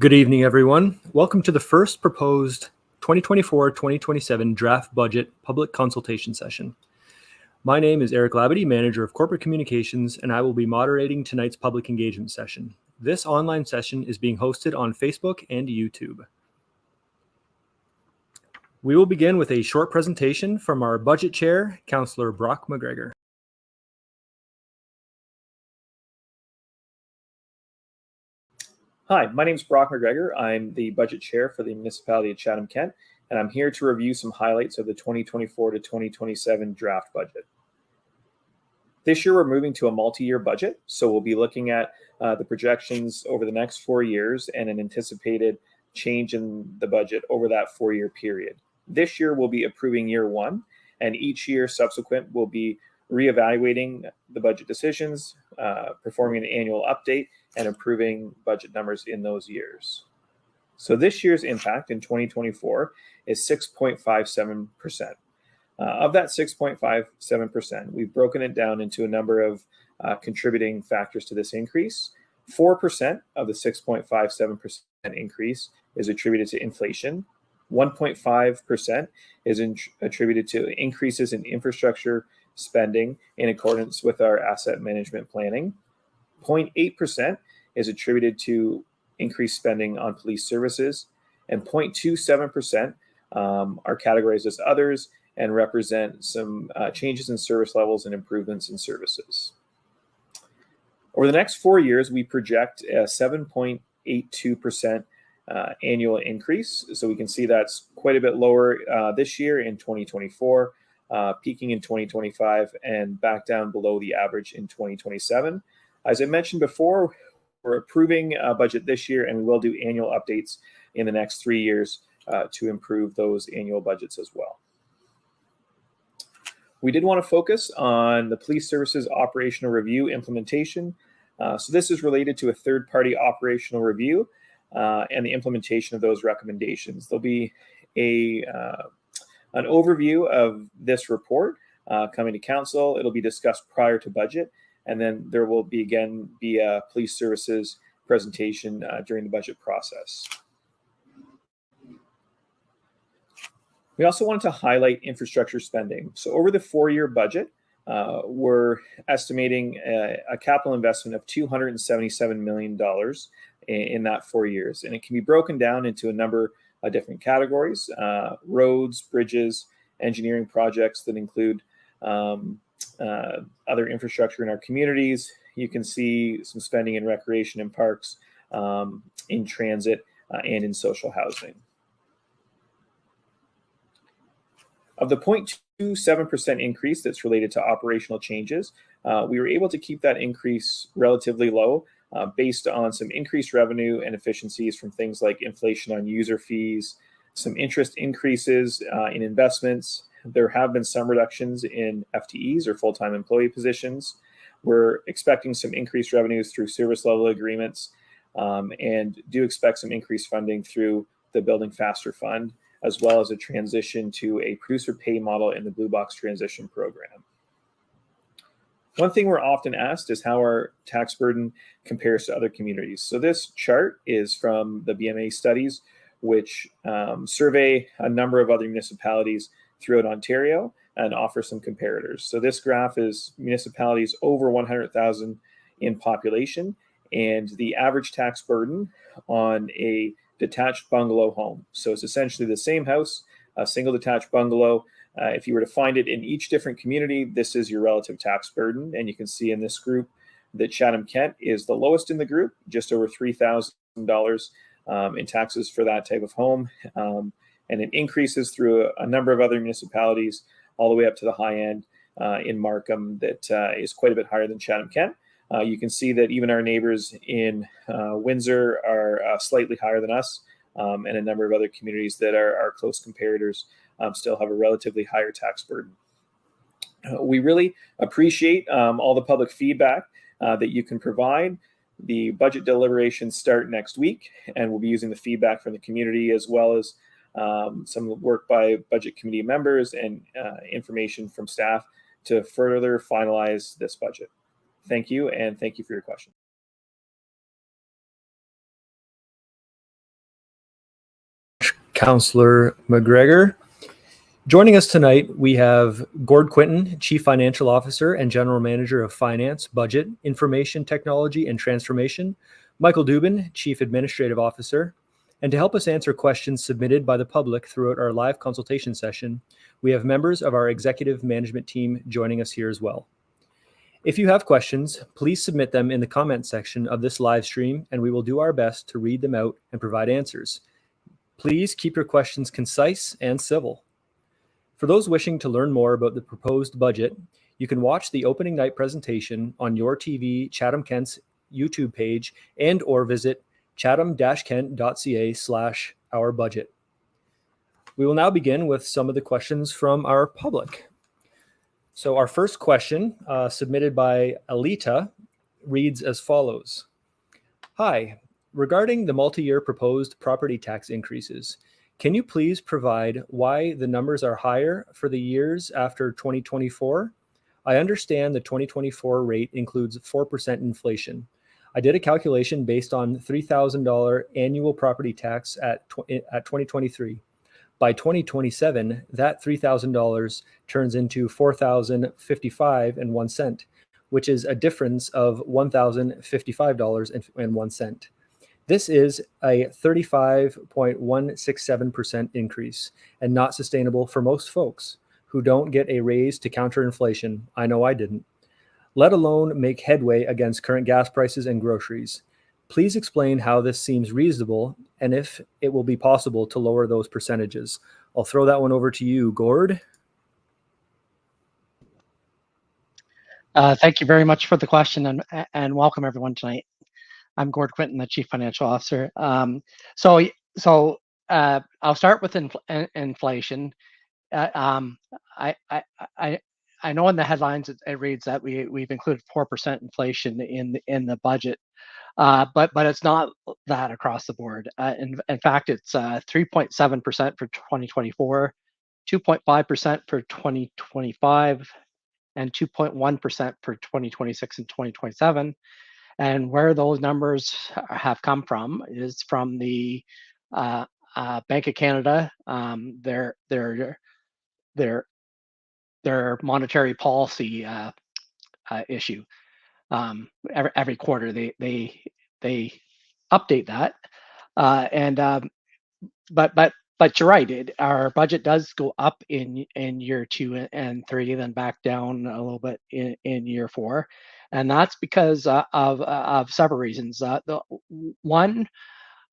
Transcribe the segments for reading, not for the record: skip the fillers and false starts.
Good evening, everyone. Welcome to the first proposed 2024-2027 draft budget public consultation session. My name is Eric Labadie, Manager of Corporate Communications, and I will be moderating tonight's public engagement session. This online session is being hosted on Facebook and YouTube. We will begin with a short presentation from our Budget Chair, Councillor Brock McGregor. Hi, my name is Brock McGregor. I'm the Budget Chair for the Municipality of Chatham-Kent, and I'm here to review some highlights of the 2024 to 2027 draft budget. This year, we're moving to a multi-year budget, so we'll be looking at the projections over the next 4 years and an anticipated change in the budget over that 4-year period. This year, we'll be approving year one, and each year subsequent, we'll be reevaluating the budget decisions, performing an annual update, and improving budget numbers in those years. So this year's impact in 2024 is 6.57%. Of that 6.57%, we've broken it down into a number of contributing factors to this increase. 4% of the 6.57% increase is attributed to inflation. 1.5% is attributed to increases in infrastructure spending in accordance with our asset management planning. 0.8% is attributed to increased spending on police services, and 0.27% are categorized as others and represent some changes in service levels and improvements in services. Over the next 4 years, we project a 7.82% annual increase. So we can see that's quite a bit lower this year in 2024, peaking in 2025 and back down below the average in 2027. As I mentioned before, we're approving a budget this year, and we will do annual updates in the next 3 years to improve those annual budgets as well. We did want to focus on the police services operational review implementation. So this is related to a third-party operational review and the implementation of those recommendations. There'll be an overview of this report coming to council. It'll be discussed prior to budget, and then there will be a police services presentation during the budget process. We also wanted to highlight infrastructure spending. So over the 4-year budget, we're estimating a capital investment of $277 million in that 4 years. And it can be broken down into a number of different categories: roads, bridges, engineering projects that include other infrastructure in our communities. You can see some spending in recreation and parks, in transit, and in social housing. Of the 0.27% increase that's related to operational changes, we were able to keep that increase relatively low based on some increased revenue and efficiencies from things like inflation on user fees, some interest increases in investments. There have been some reductions in FTEs or full-time employee positions. We're expecting some increased revenues through service level agreements and do expect some increased funding through the Building Faster Fund, as well as a transition to a producer pay model in the Blue Box Transition Program. One thing we're often asked is how our tax burden compares to other communities. So this chart is from the BMA studies, which survey a number of other municipalities throughout Ontario and offer some comparators. So this graph is municipalities over 100,000 in population and the average tax burden on a detached bungalow home. So it's essentially the same house, a single detached bungalow. If you were to find it in each different community, this is your relative tax burden. And you can see in this group that Chatham-Kent is the lowest in the group, just over $3,000 in taxes for that type of home. And it increases through a number of other municipalities all the way up to the high end in Markham that is quite a bit higher than Chatham-Kent. You can see that even our neighbors in Windsor are slightly higher than us, and a number of other communities that are close comparators still have a relatively higher tax burden. We really appreciate all the public feedback that you can provide. The budget deliberations start next week, and we'll be using the feedback from the community as well as some work by budget committee members and information from staff to further finalize this budget. Thank you, and thank you for your question. Councillor McGregor. Joining us tonight, we have Gord Quinton, Chief Financial Officer and General Manager of Finance, Budget, Information Technology and Transformation, Michael Dubin, Chief Administrative Officer. And to help us answer questions submitted by the public throughout our live consultation session, we have members of our executive management team joining us here as well. If you have questions, please submit them in the comment section of this live stream, and we will do our best to read them out and provide answers. Please keep your questions concise and civil. For those wishing to learn more about the proposed budget, you can watch the opening night presentation on Your TV Chatham-Kent's YouTube page and or visit chatham-kent.ca/ourbudget. We will now begin with some of the questions from our public. So our first question, submitted by Alita, reads as follows. Hi, regarding the multi-year proposed property tax increases, can you please provide why the numbers are higher for the years after 2024? I understand the 2024 rate includes 4% inflation. I did a calculation based on $3,000 annual property tax at 2023. By 2027, that $3,000 turns into $4,055.01, which is a difference of $1,055.01. This is a 35.167% increase and not sustainable for most folks who don't get a raise to counter inflation. I know I didn't. Let alone make headway against current gas prices and groceries. Please explain how this seems reasonable and if it will be possible to lower those percentages. I'll throw that one over to you, Gord. Thank you very much for the question and welcome everyone tonight. I'm Gord Quinton, the Chief Financial Officer. So I'll start with inflation. I know in the headlines it reads that we've included 4% inflation in the budget, but it's not that across the board. In fact, it's 3.7% for 2024, 2.5% for 2025, and 2.1% for 2026 and 2027. And where those numbers have come from is from the Bank of Canada, their monetary policy issue. Every quarter they update that, but you're right. Our budget does go up in year 2 and 3, then back down a little bit in year 4, and that's because of several reasons. One,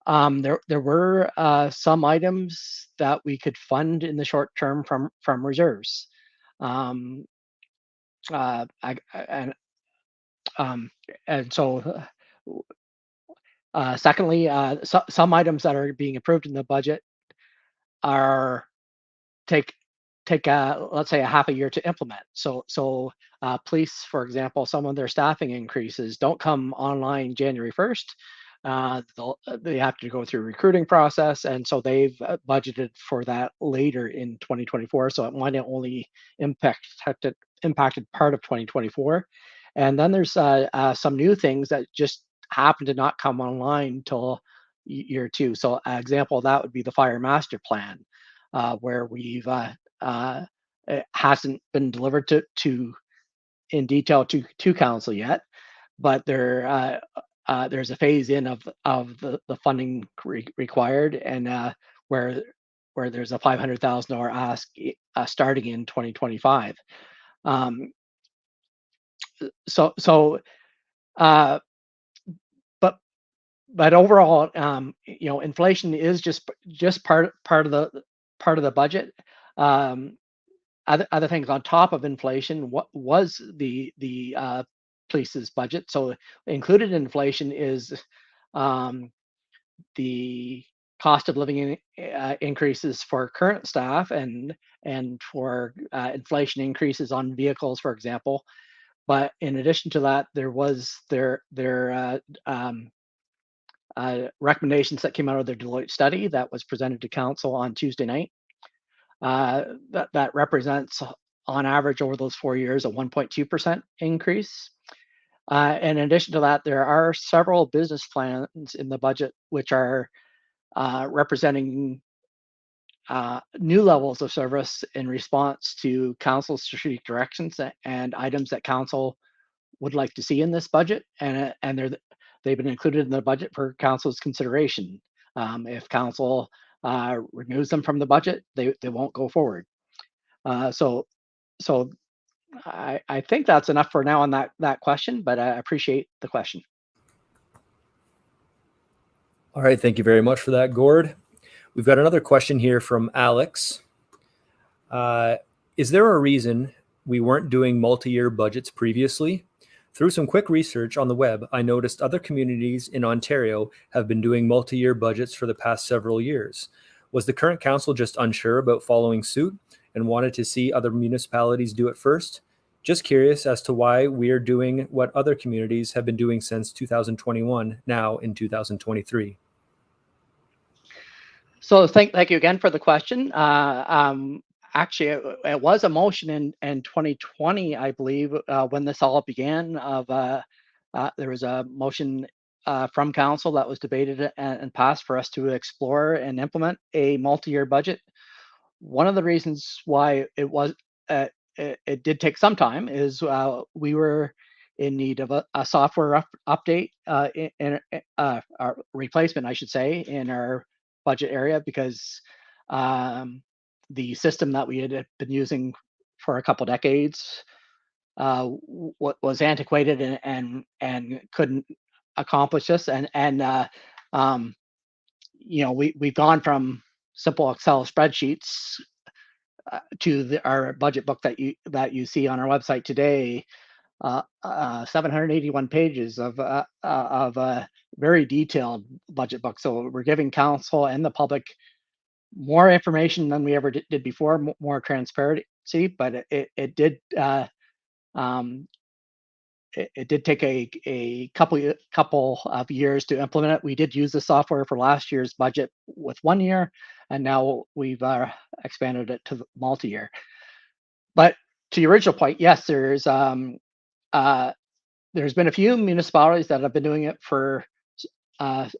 there were some items that we could fund in the short term from reserves. And so, secondly, some items that are being approved in the budget are take let's say a half a year to implement. So police, for example, some of their staffing increases don't come online January 1st. They have to go through a recruiting process, and so they've budgeted for that later in 2024. So it might have only impacted part of 2024. And then there's some new things that just happen to not come online till year 2. So an example of that would be the fire master plan, where we've it hasn't been delivered to in detail to council yet, but there's a phase in of the funding required, and where there's a $500,000 ask starting in 2025. But overall, inflation is just part of the budget. Other things on top of inflation, what was the police's budget? So included in inflation is the cost of living increases for current staff and for inflation increases on vehicles, for example. But in addition to that, there was their recommendations that came out of their Deloitte study that was presented to council on Tuesday night. That represents, on average over those 4 years, a 1.2% increase. And in addition to that, there are several business plans in the budget which are representing new levels of service in response to council's strategic directions and items that council would like to see in this budget, and they've been included in the budget for council's consideration. If council removes them from the budget, they won't go forward. So I think that's enough for now on that question, but I appreciate the question. All right, thank you very much for that, Gord. We've got another question here from Alex. Is there a reason we weren't doing multi-year budgets previously? Through some quick research on the web, I noticed other communities in Ontario have been doing multi-year budgets for the past several years. Was the current council just unsure about following suit and wanted to see other municipalities do it first? Just curious as to why we are doing what other communities have been doing since 2021, now in 2023. So thank you again for the question. Actually, it was a motion in 2020, I believe, when this all began. There was a motion from council that was debated and passed for us to explore and implement a multi-year budget. One of the reasons why it did take some time is we were in need of a software update in replacement, I should say, in our budget area, because the system that we had been using for a couple decades was antiquated and couldn't accomplish this. We've gone from simple Excel spreadsheets to our budget book that you see on our website today. 781 pages of a very detailed budget book. So we're giving council and the public more information than we ever did before, more transparency. But it did take a couple of years to implement it. We did use the software for last year's budget with 1 year, and now we've expanded it to multi-year. But to your original point, yes, there's been a few municipalities that have been doing it for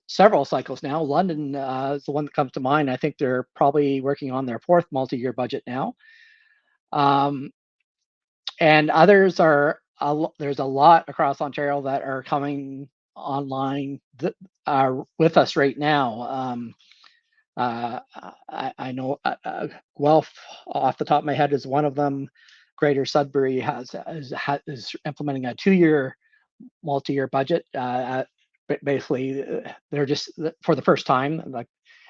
several cycles now. London is the one that comes to mind. I think they're probably working on their 4th multi-year budget now. And others there's a lot across Ontario that are coming online that are with us right now. I know Guelph, off the top of my head, is one of them. Greater Sudbury is implementing a 2-year multi-year budget. Basically, they're just for the first time,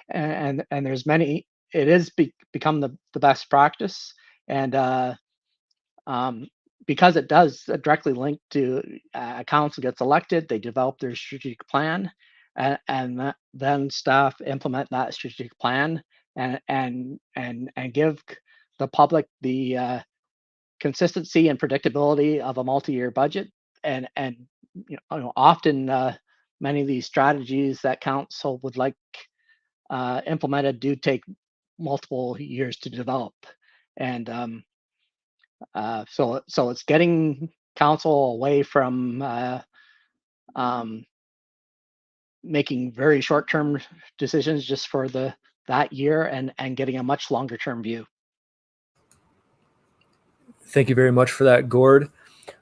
and there's many. It is become the best practice, and because it does directly link to a council gets elected, they develop their strategic plan, and then staff implement that strategic plan and give the public the consistency and predictability of a multi-year budget. And often many of these strategies that council would like implemented do take multiple years to develop. And so it's getting council away from making very short-term decisions just for that year and getting a much longer-term view. Thank you very much for that, Gord.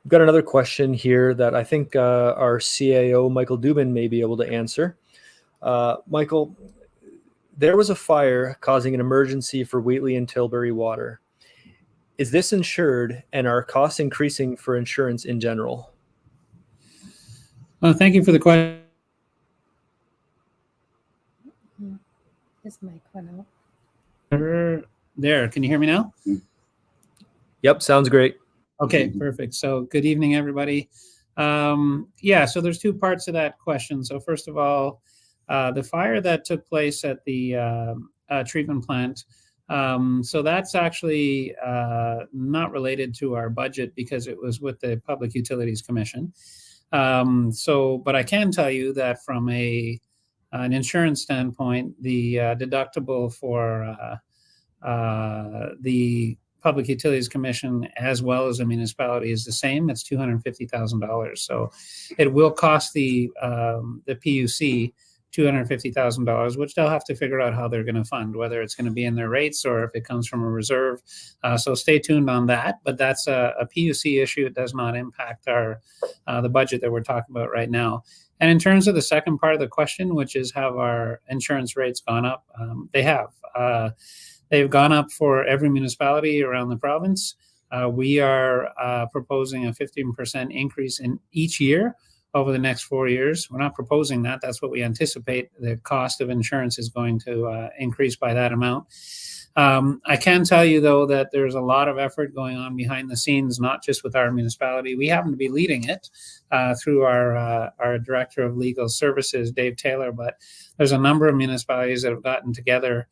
We've got another question here that I think our CAO, Michael Dubin, may be able to answer. Michael, there was a fire causing an emergency for Wheatley and Tilbury Water. Is this insured, and are costs increasing for insurance in general? Well, thank you for the question. His mic went out. There, can you hear me now? Yep, sounds great. Okay, perfect. So good evening, everybody. Yeah, so there's 2 parts to that question. So first of all, the fire that took place at the treatment plant, so that's actually not related to our budget because it was with the Public Utilities Commission. But I can tell you that from an insurance standpoint, the deductible for the Public Utilities Commission as well as the municipality is the same. It's $250,000. So it will cost the PUC $250,000, which they'll have to figure out how they're going to fund, whether it's going to be in their rates or if it comes from a reserve. So stay tuned on that. But that's a PUC issue. It does not impact the budget that we're talking about right now. And in terms of the second part of the question, which is have our insurance rates gone up? They have. They've gone up for every municipality around the province. We are proposing a 15% increase in each year over the next 4 years. We're not proposing that. That's what we anticipate. The cost of insurance is going to increase by that amount. I can tell you, though, that there's a lot of effort going on behind the scenes, not just with our municipality. We happen to be leading it through our Director of Legal Services, Dave Taylor, but there's a number of municipalities that have gotten together,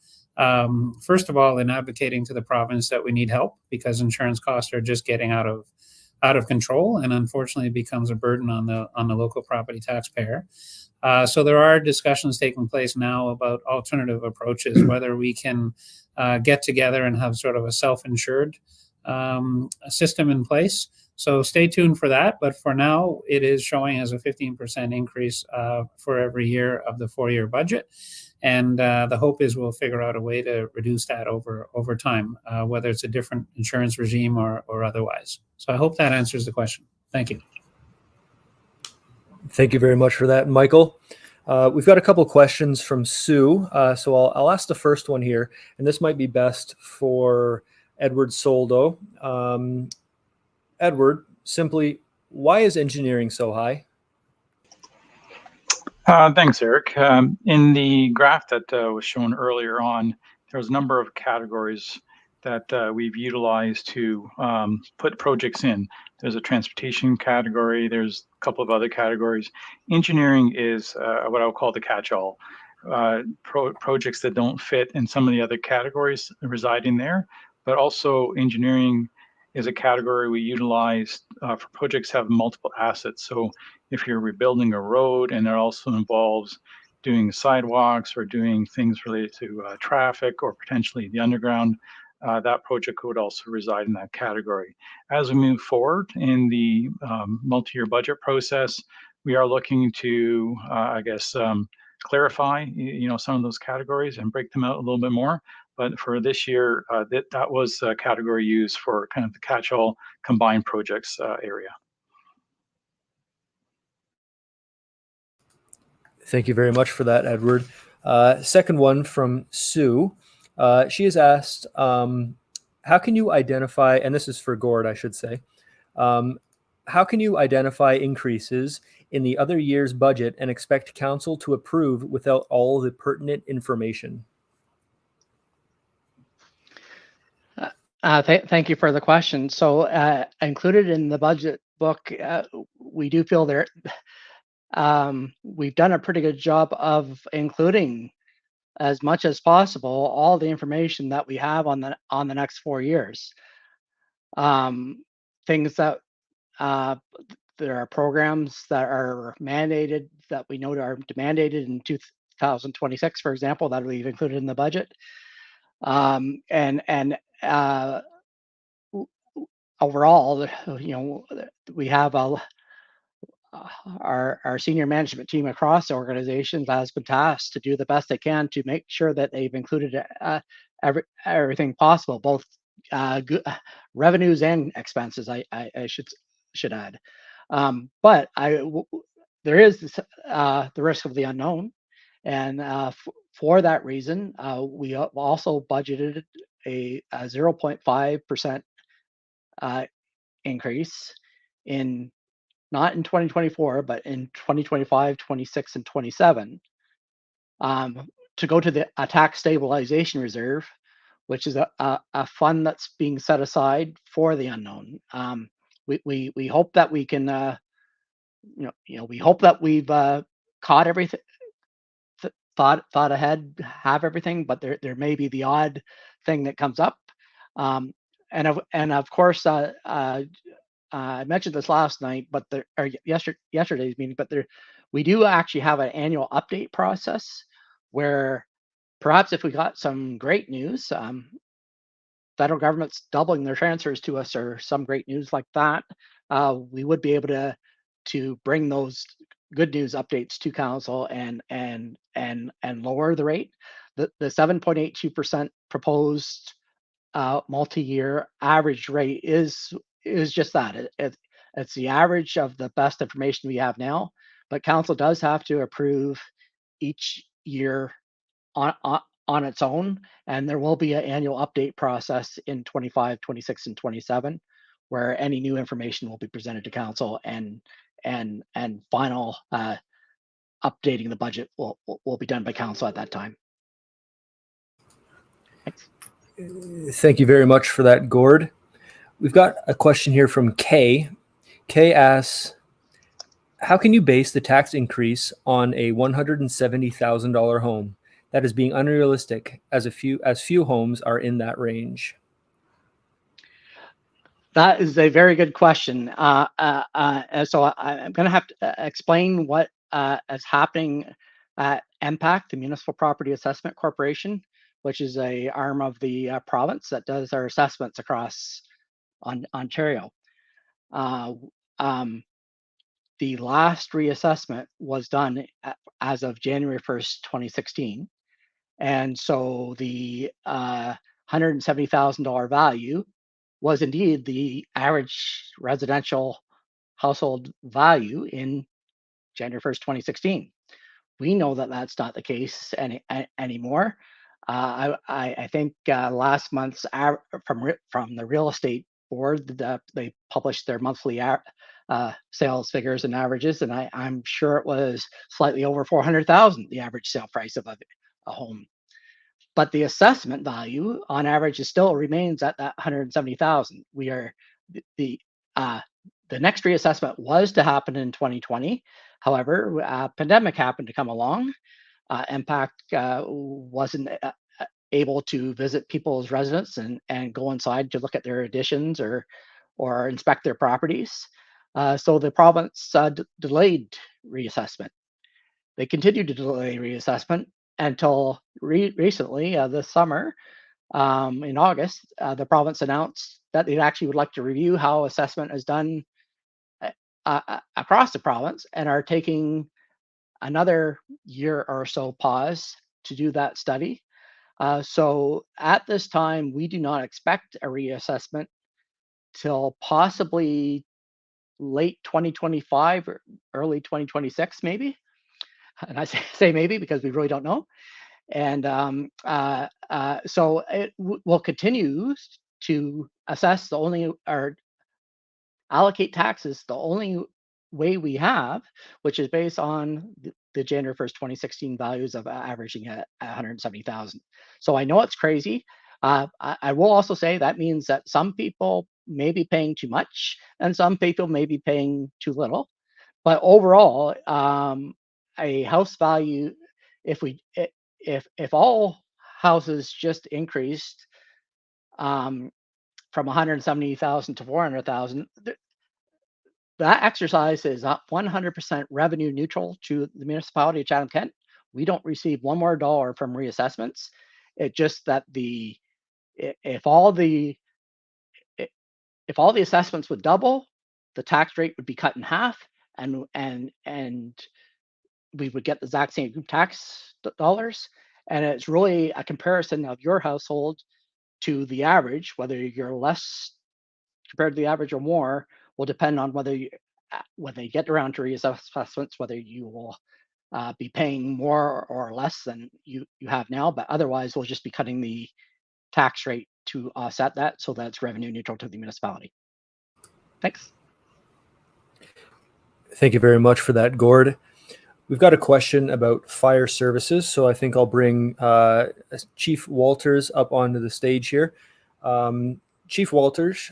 first of all, in advocating to the province that we need help because insurance costs are just getting out of control, and unfortunately becomes a burden on the local property taxpayer. So there are discussions taking place now about alternative approaches, whether we can get together and have sort of a self-insured system in place. So stay tuned for that. But for now, it is showing as a 15% increase for every year of the 4-year budget. And the hope is we'll figure out a way to reduce that over time, whether it's a different insurance regime or otherwise. So I hope that answers the question. Thank you. Thank you very much for that, Michael. We've got a couple questions from Sue. So I'll ask the first one here, and this might be best for Edward Soldo. Edward, simply, why is engineering so high? Thanks, Eric. In the graph that was shown earlier on, there's a number of categories that we've utilized to put projects in. There's a transportation category. There's a couple of other categories. Engineering is what I would call the catch-all. Projects that don't fit in some of the other categories residing there, but also engineering is a category we utilize for projects that have multiple assets. So if you're rebuilding a road and it also involves doing sidewalks or doing things related to traffic or potentially the underground, that project would also reside in that category. As we move forward in the multi-year budget process, we are looking to, clarify, some of those categories and break them out a little bit more. But for this year, that was a category used for kind of the catch-all combined projects area. Thank you very much for that, Edward. Second one from Sue. She has asked, how can you identify, and this is for Gord, I should say, how can you identify increases in the other year's budget and expect council to approve without all the pertinent information? Thank you for the question. So included in the budget book, we do feel there we've done a pretty good job of including as much as possible all the information that we have on the next 4 years. Things that there are programs that are mandated that we know are mandated in 2026, for example, that we've included in the budget. Overall, we have our senior management team across the organizations has been tasked to do the best they can to make sure that they've included everything possible, both revenues and expenses. I should add, but there is the risk of the unknown, and for that reason, we also budgeted a 0.5% increase not in 2024, but in 2025, 26, and 27, to go to a tax stabilization reserve, which is a fund that's being set aside for the unknown. We hope that we can, we hope that we've caught everything, thought ahead, have everything, but there may be the odd thing that comes up. And of course, I mentioned this last night, but yesterday's meeting, but we do actually have an annual update process where perhaps if we got some great news, federal government's doubling their transfers to us or some great news like that, we would be able to bring those good news updates to council and lower the rate. The 7.82% proposed multi-year average rate is just that. It's the average of the best information we have now, but council does have to approve each year on its own, and there will be an annual update process in 25, 26, and 27, where any new information will be presented to council, and final updating the budget will be done by council at that time. Thanks. Thank you very much for that, Gord. We've got a question here from Kay. Kay asks, how can you base the tax increase on a $170,000 home? That is being unrealistic, as few homes are in that range. That is a very good question. So I'm going to have to explain what is happening at MPAC, the Municipal Property Assessment Corporation, which is a arm of the province that does our assessments across Ontario. The last reassessment was done as of January 1st, 2016. And so the $170,000 value was indeed the average residential household value in January 1st, 2016. We know that that's not the case anymore. I think last month's from the real estate board, they published their monthly sales figures and averages, and I'm sure it was slightly over $400,000, the average sale price of a home. But the assessment value on average still remains at that $170,000. We are the next reassessment was to happen in 2020. However, a pandemic happened to come along. MPAC wasn't able to visit people's residence and go inside to look at their additions or inspect their properties. So the province delayed reassessment. They continued to delay reassessment until recently, this summer, in August, the province announced that they actually would like to review how assessment is done across the province, and are taking another year or so pause to do that study. So at this time, we do not expect a reassessment till possibly late 2025 or early 2026, maybe. And I say maybe because we really don't know. And so it will continue to assess or allocate taxes the only way we have, which is based on the January 1st, 2016 values of averaging at 170,000. So I know it's crazy. I will also say that means that some people may be paying too much and some people may be paying too little. But overall, a house value, if all houses just increased from 170,000 to 400,000, that exercise is 100% revenue neutral to the municipality of Chatham-Kent. We don't receive one more dollar from reassessments. It's just that if all the assessments would double, the tax rate would be cut in half, and we would get the exact same tax dollars. And it's really a comparison of your household to the average. Whether you're less compared to the average or more will depend on whether you get around to reassessments, whether you will be paying more or less than you have now. But otherwise, we'll just be cutting the tax rate to offset that, so that's revenue neutral to the municipality. Thanks. Thank you very much for that, Gord. We've got a question about fire services, so I think I'll bring Chief Walters up onto the stage here. Chief Walters,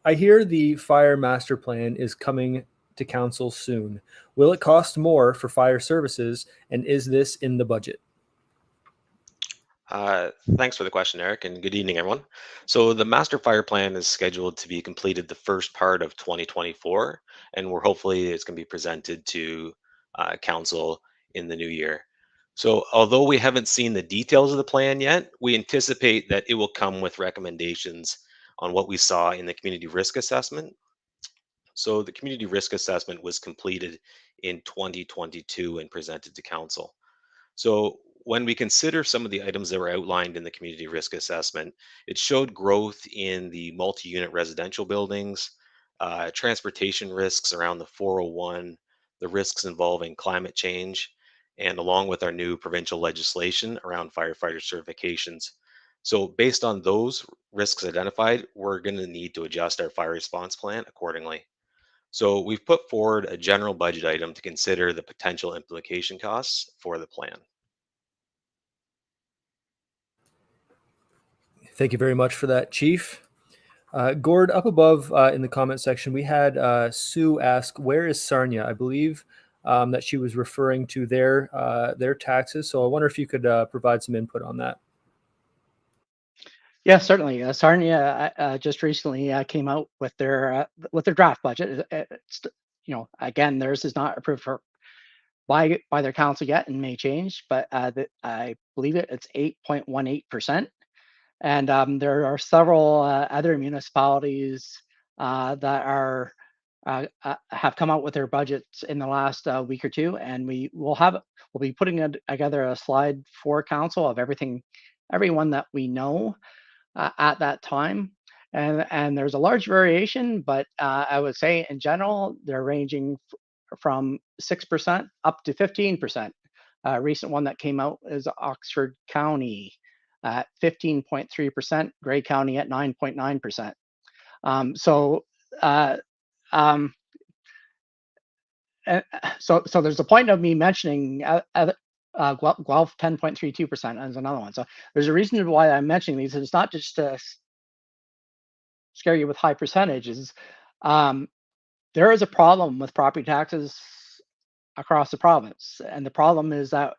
I hear the fire master plan is coming to council soon. Will it cost more for fire services, and is this in the budget? Thanks for the question, Eric, and good evening, everyone. So the master fire plan is scheduled to be completed the first part of 2024, and hopefully it's going to be presented to council in the new year. So although we haven't seen the details of the plan yet, we anticipate that it will come with recommendations on what we saw in the community risk assessment. So the community risk assessment was completed in 2022 and presented to council. So when we consider some of the items that were outlined in the community risk assessment, it showed growth in the multi-unit residential buildings, transportation risks around the 401, the risks involving climate change, and along with our new provincial legislation around firefighter certifications. So based on those risks identified, we're going to need to adjust our fire response plan accordingly. So we've put forward a general budget item to consider the potential implication costs for the plan. Thank you very much for that, Chief. Gord, up above in the comment section, we had Sue ask, where is Sarnia? I believe that she was referring to their taxes. So I wonder if you could provide some input on that. Yeah, certainly. Sarnia just recently came out with their draft budget. It's, again, theirs is not approved by their council yet and may change, but I believe it's 8.18%. And there are several other municipalities that have come out with their budgets in the last week or two, and we'll be putting together a slide for council of everyone that we know at that time. And there's a large variation, but I would say in general, they're ranging from 6% up to 15%. A recent one that came out is Oxford County at 15.3%, Grey County at 9.9%. So there's a point of me mentioning Guelph 10.32% is another one. So there's a reason why I'm mentioning these. It's not just to scare you with high percentages. There is a problem with property taxes across the province, and the problem is that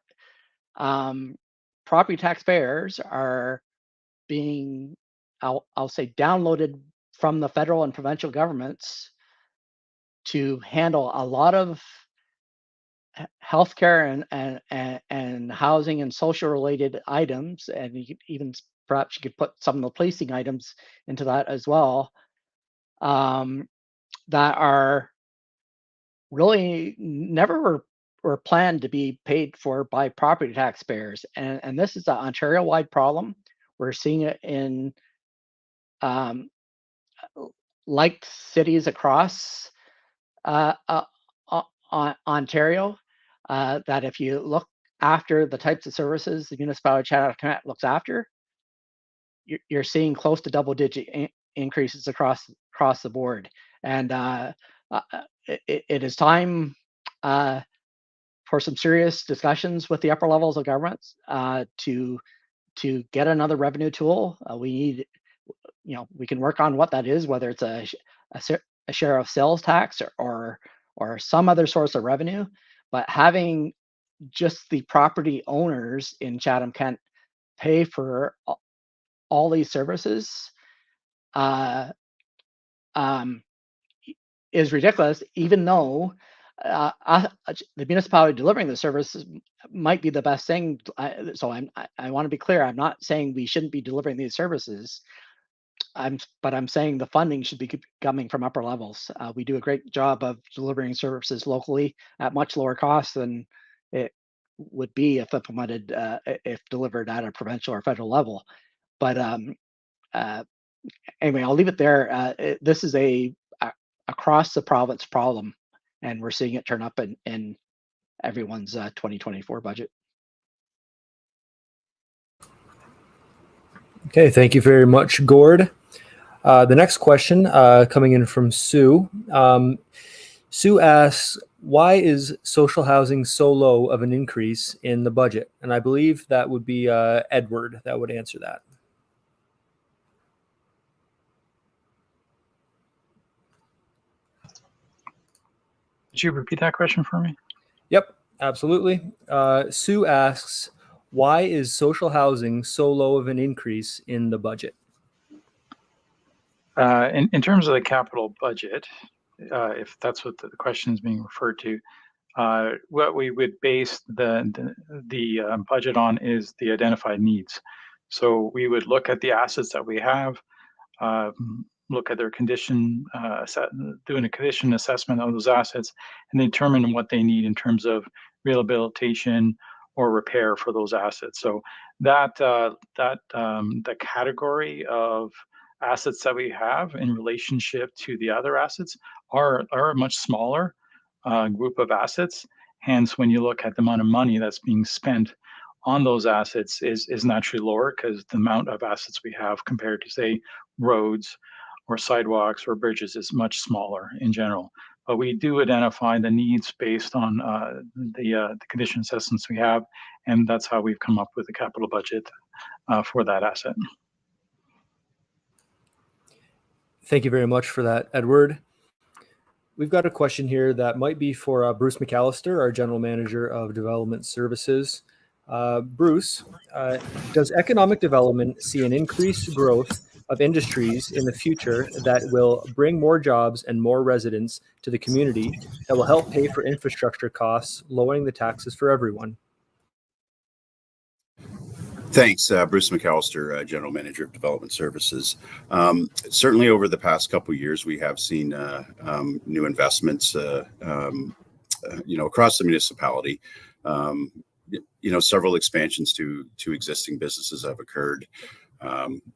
property taxpayers are being, I'll say, downloaded from the federal and provincial governments to handle a lot of healthcare and housing and social related items, and perhaps you could put some of the policing items into that as well, that are really never were planned to be paid for by property taxpayers. And this is an Ontario-wide problem. We're seeing it in like cities across Ontario, that if you look after the types of services the municipality of Chatham-Kent looks after, you're seeing close to double-digit increases across the board. And it is time for some serious discussions with the upper levels of governments to get another revenue tool. We need, we can work on what that is, whether it's a share of sales tax or some other source of revenue, but having just the property owners in Chatham-Kent pay for all these services is ridiculous, even though the municipality delivering the services might be the best thing. So I want to be clear. I'm not saying we shouldn't be delivering these services. But I'm saying the funding should be coming from upper levels. We do a great job of delivering services locally at much lower cost than it would be if implemented, if delivered at a provincial or federal level. But anyway, I'll leave it there. This is a across the province problem, and we're seeing it turn up in everyone's 2024 budget. Okay, thank you very much, Gord. The next question coming in from Sue. Sue asks, why is social housing so low of an increase in the budget? And I believe that would be Edward that would answer that. Could you repeat that question for me? Yep, absolutely. Sue asks, why is social housing so low of an increase in the budget? In terms of the capital budget, if that's what the question is being referred to, what we would base the budget on is the identified needs. So we would look at the assets that we have, look at their condition, doing a condition assessment of those assets, and determine what they need in terms of rehabilitation or repair for those assets. So the category of assets that we have in relationship to the other assets are a much smaller group of assets. Hence, when you look at the amount of money that's being spent on those assets is naturally lower because the amount of assets we have compared to, say, roads or sidewalks or bridges is much smaller in general. But we do identify the needs based on the condition assessments we have, and that's how we've come up with the capital budget for that asset. Thank you very much for that, Edward. We've got a question here that might be for Bruce McAllister, our General Manager of Development Services. Bruce, does economic development see an increased growth of industries in the future that will bring more jobs and more residents to the community that will help pay for infrastructure costs, lowering the taxes for everyone? Thanks, Bruce McAllister, General Manager of Development Services. Certainly over the past couple of years, we have seen new investments, across the municipality. Several expansions to existing businesses have occurred.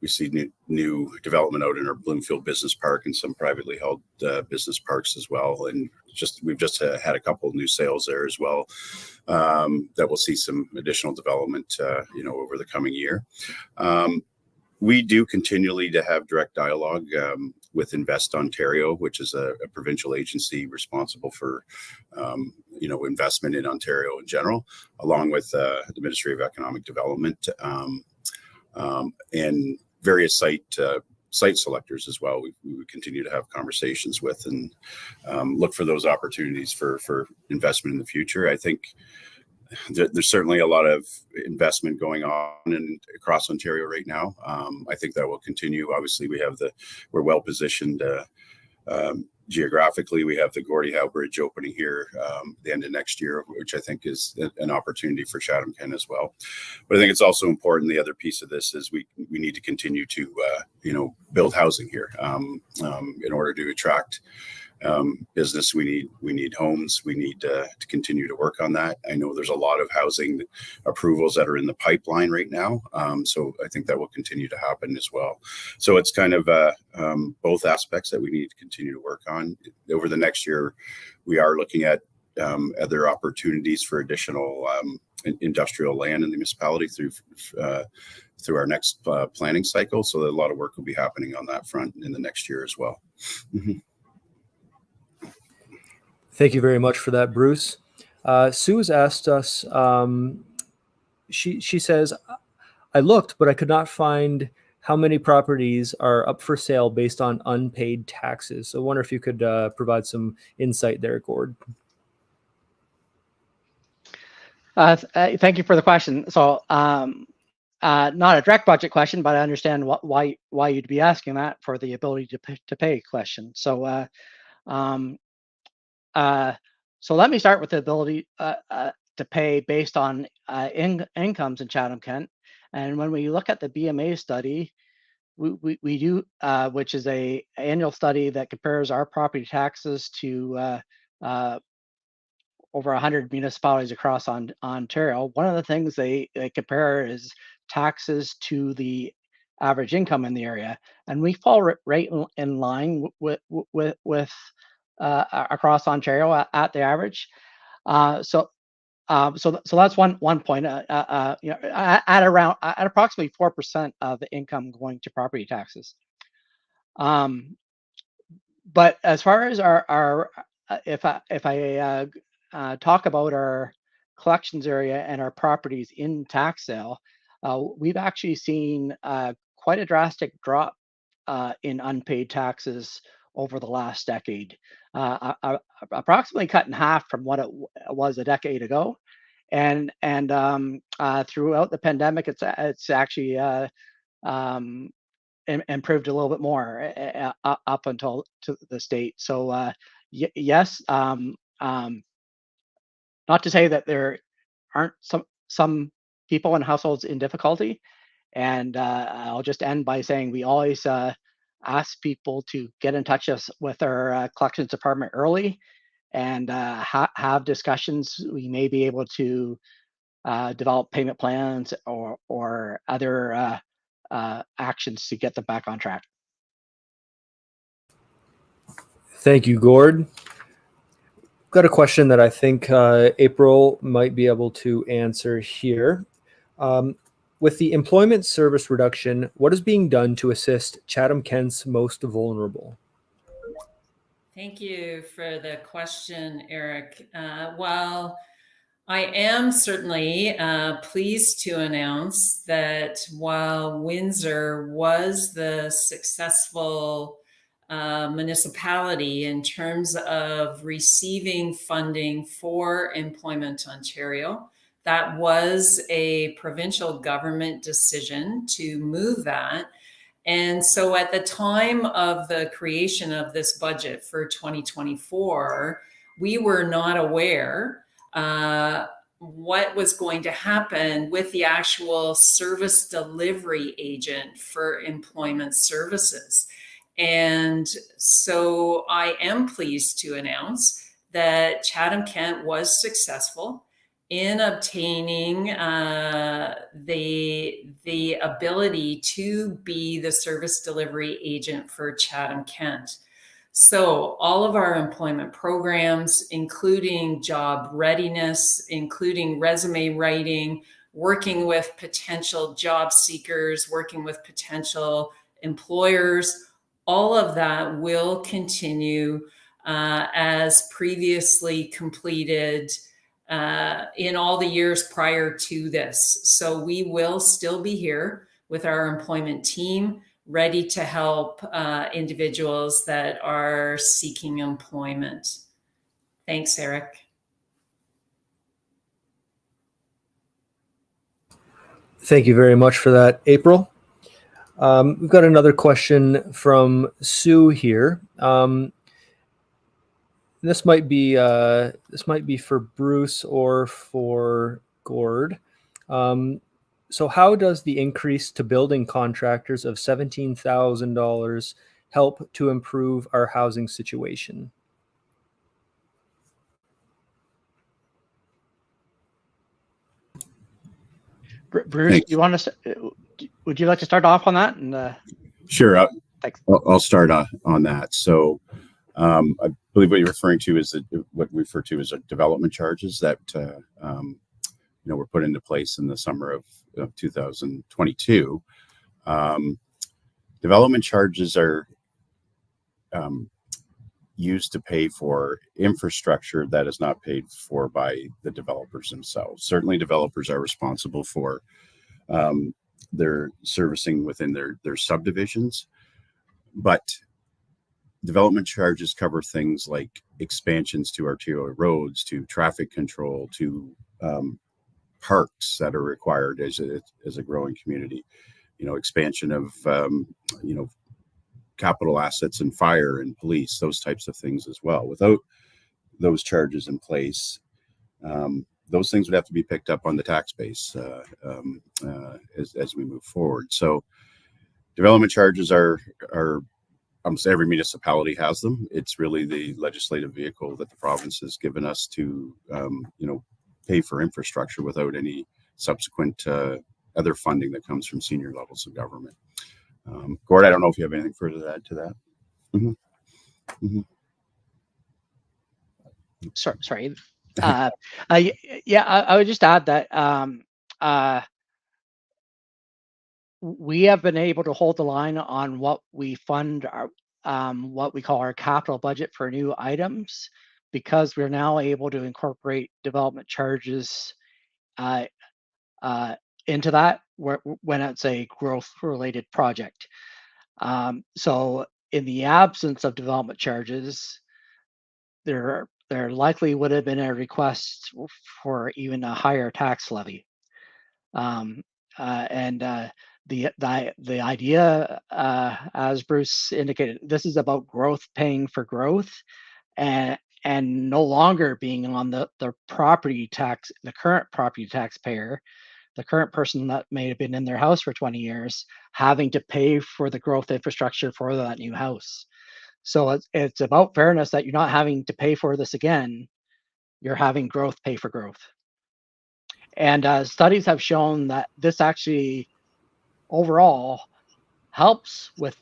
We see new development out in our Bloomfield Business Park and some privately held business parks as well. And we've just had a couple of new sales there as well that will see some additional development, over the coming year. We do continually to have direct dialogue with Invest Ontario, which is a provincial agency responsible for, investment in Ontario in general, along with the Ministry of Economic Development and various site selectors as well. We continue to have conversations with and look for those opportunities for investment in the future. I think there's certainly a lot of investment going on across Ontario right now. I think that will continue. Obviously, we're well positioned geographically. We have the Gordie Howe Bridge opening here the end of next year, which I think is an opportunity for Chatham-Kent as well. But I think it's also important. The other piece of this is we need to continue to build housing here in order to attract business. We need homes. We need to continue to work on that. I know there's a lot of housing approvals that are in the pipeline right now. So I think that will continue to happen as well. So it's kind of both aspects that we need to continue to work on. Over the next year, we are looking at other opportunities for additional industrial land in the municipality through our next planning cycle. So a lot of work will be happening on that front in the next year as well. Mm-hmm. Thank you very much for that, Bruce. Sue has asked us, she says, I looked, but I could not find how many properties are up for sale based on unpaid taxes. So I wonder if you could provide some insight there, Gord. Thank you for the question. So not a direct budget question, but I understand why you'd be asking that for the ability to pay question. So so let me start with the ability to pay based on incomes in Chatham-Kent. And when we look at the BMA study, we do, which is an annual study that compares our property taxes to over 100 municipalities across Ontario. One of the things they compare is taxes to the average income in the area, and we fall right in line with across Ontario at the average. So that's one point. At approximately 4% of the income going to property taxes. But as far as our if I talk about our collections area and our properties in tax sale, we've actually seen quite a drastic drop in unpaid taxes over the last decade, approximately cut in half from what it was a decade ago, and throughout the pandemic, it's actually improved a little bit more up until to the state. So yes, not to say that there aren't some people and households in difficulty, and I'll just end by saying we always ask people to get in touch with our collections department early and have discussions. We may be able to develop payment plans or other actions to get them back on track. Thank you, Gord. Got a question that I think April might be able to answer here. With the employment service reduction, what is being done to assist Chatham-Kent's most vulnerable? Thank you for the question, Eric. Well, I am certainly pleased to announce that while Windsor was the successful municipality in terms of receiving funding for Employment Ontario, that was a provincial government decision to move that. And so at the time of the creation of this budget for 2024, we were not aware what was going to happen with the actual service delivery agent for employment services. And so I am pleased to announce that Chatham-Kent was successful in obtaining the ability to be the service delivery agent for Chatham-Kent. So all of our employment programs, including job readiness, including resume writing, working with potential job seekers, working with potential employers, all of that will continue as previously completed in all the years prior to this. So we will still be here with our employment team, ready to help individuals that are seeking employment. Thanks, Eric. Thank you very much for that, April. We've got another question from Sue here. This might be for Bruce or for Gord. So how does the increase to building contractors of $17,000 help to improve our housing situation? Bruce, Thanks. would you like to start off on that? And Sure. thanks. I'll start on that. So I believe what you're referring to is what we refer to as development charges that were put into place in the summer of 2022. Development charges are used to pay for infrastructure that is not paid for by the developers themselves. Certainly, developers are responsible for their servicing within their subdivisions, but development charges cover things like expansions to arterial roads, to traffic control, to parks that are required as a growing community. Expansion of capital assets and fire and police, those types of things as well. Without those charges in place, those things would have to be picked up on the tax base as we move forward. So development charges are almost every municipality has them. It's really the legislative vehicle that the province has given us to pay for infrastructure without any subsequent other funding that comes from senior levels of government. Gord, I don't know if you have anything further to add to that. Mm-hmm. Mm-hmm. Sorry. I would just add that we have been able to hold the line on what we fund our what we call our capital budget for new items, because we're now able to incorporate development charges into that when it's a growth related project. So in the absence of development charges, there likely would have been a request for even a higher tax levy. The idea, as Bruce indicated, this is about growth paying for growth, and no longer being on the property tax, the current property taxpayer. the current person that may have been in their house for 20 years having to pay for the growth infrastructure for that new house. So it's about fairness that you're not having to pay for this again. You're having growth pay for growth. And studies have shown that this actually overall helps with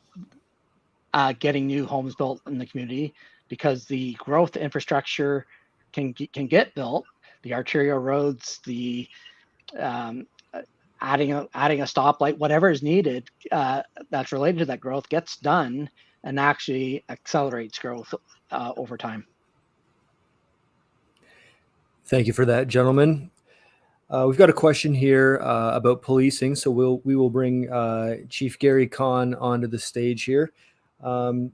getting new homes built in the community, because the growth infrastructure can get built, the arterial roads, the adding a stoplight, whatever is needed that's related to that growth gets done and actually accelerates growth over time. Thank you for that, gentlemen. We've got a question here about policing, so we will bring Chief Gary Kahn onto the stage here.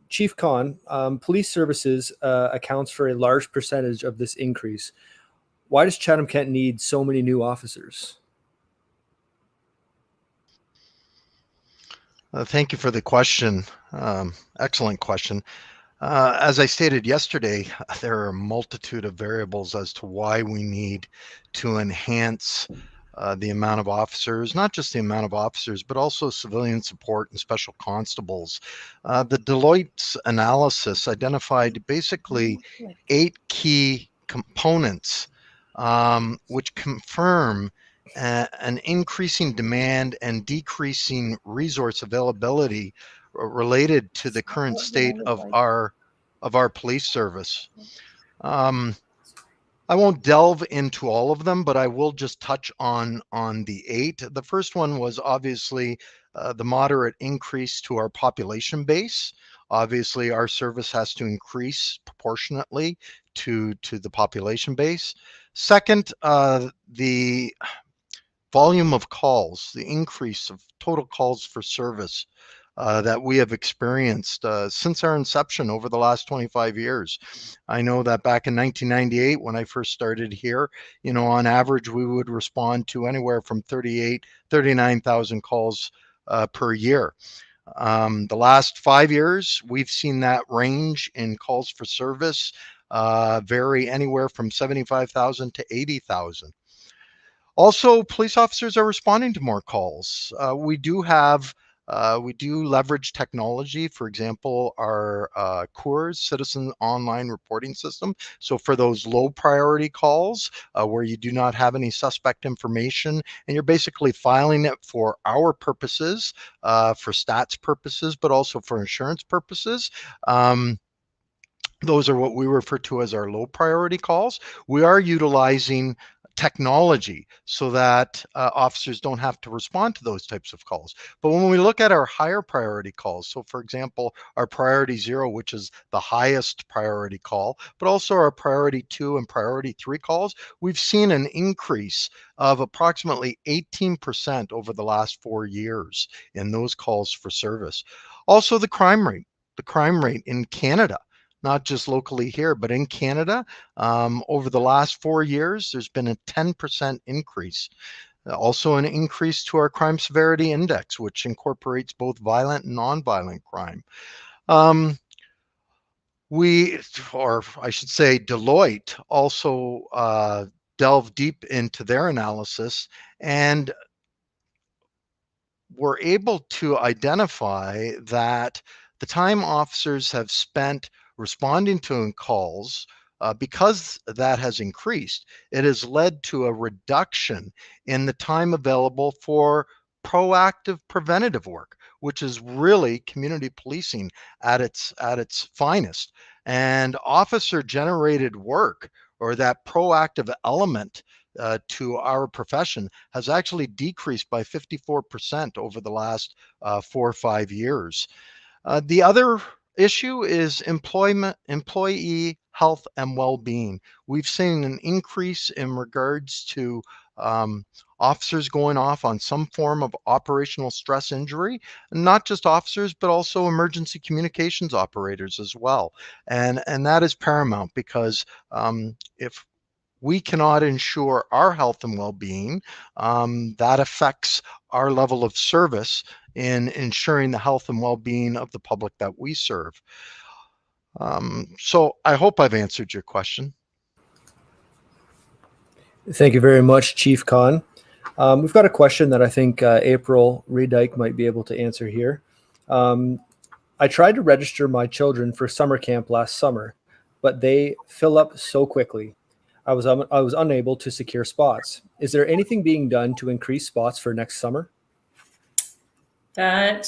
Chief Kahn, police services accounts for a large percentage of this increase. Why does Chatham-Kent need so many new officers? Thank you for the question. Excellent question. As I stated yesterday, there are a multitude of variables as to why we need to enhance the amount of officers, not just the amount of officers, but also civilian support and special constables. The Deloitte's analysis identified basically 8 key components which confirm an increasing demand and decreasing resource availability related to the current state of our police service. I won't delve into all of them, but I will just touch on the 8. The first one was obviously the moderate increase to our population base. Obviously, our service has to increase proportionately to the population base. Second, the volume of calls, the increase of total calls for service that we have experienced since our inception over the last 25 years. I know that back in 1998, when I first started here, on average, we would respond to anywhere from 39,000 calls per year. The last 5 years, we've seen that range in calls for service vary anywhere from 75,000 to 80,000. Also, police officers are responding to more calls. We do leverage technology. For example, our CORS, Citizen Online Reporting System. So for those low priority calls where you do not have any suspect information and you're basically filing it for our purposes, for stats purposes, but also for insurance purposes. Those are what we refer to as our low priority calls. We are utilizing technology so that officers don't have to respond to those types of calls. But when we look at our higher priority calls, so for example, our priority 0, which is the highest priority call, but also our priority 2 and priority 3 calls, we've seen an increase of approximately 18% over the last 4 years in those calls for service. Also, the crime rate in Canada, not just locally here, but in Canada, over the last 4 years, there's been a 10% increase. Also an increase to our crime severity index, which incorporates both violent and non-violent crime. Deloitte also delved deep into their analysis and were able to identify that the time officers have spent responding to calls, because that has increased, it has led to a reduction in the time available for proactive preventative work, which is really community policing at its finest. And officer generated work, or that proactive element to our profession, has actually decreased by 54% over the last 4 or 5 years. The other issue is employee health and well-being. We've seen an increase in regards to officers going off on some form of operational stress injury, not just officers, but also emergency communications operators as well. And that is paramount, because if we cannot ensure our health and well-being, that affects our level of service in ensuring the health and well-being of the public that we serve. So I hope I've answered your question. Thank you very much, Chief Kahn. We've got a question that I think April Redyke might be able to answer here. I tried to register my children for summer camp last summer, but they fill up so quickly. I was unable to secure spots. Is there anything being done to increase spots for next summer? That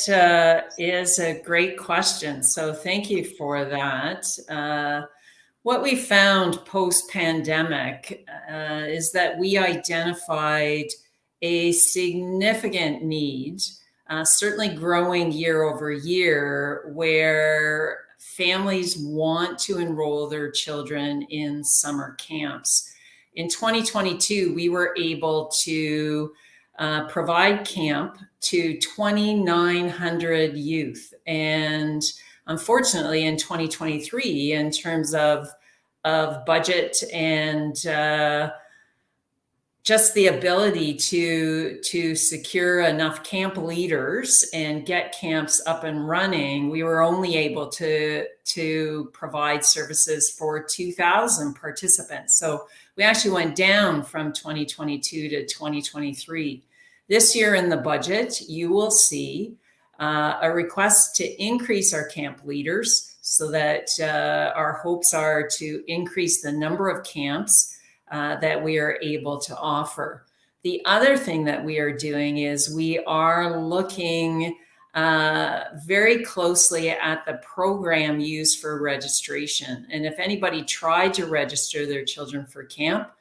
is a great question. So thank you for that. What we found post-pandemic is that we identified a significant need, certainly growing year over year, where families want to enroll their children in summer camps. In 2022, we were able to provide camp to 2,900 youth. And unfortunately, in 2023, in terms of budget and just the ability to secure enough camp leaders and get camps up and running, we were only able to provide services for 2,000 participants. So we actually went down from 2022 to 2023. This year in the budget, you will see a request to increase our camp leaders so that our hopes are to increase the number of camps that we are able to offer. The other thing that we are doing is we are looking very closely at the program used for registration. And if anybody tried to register their children for camp,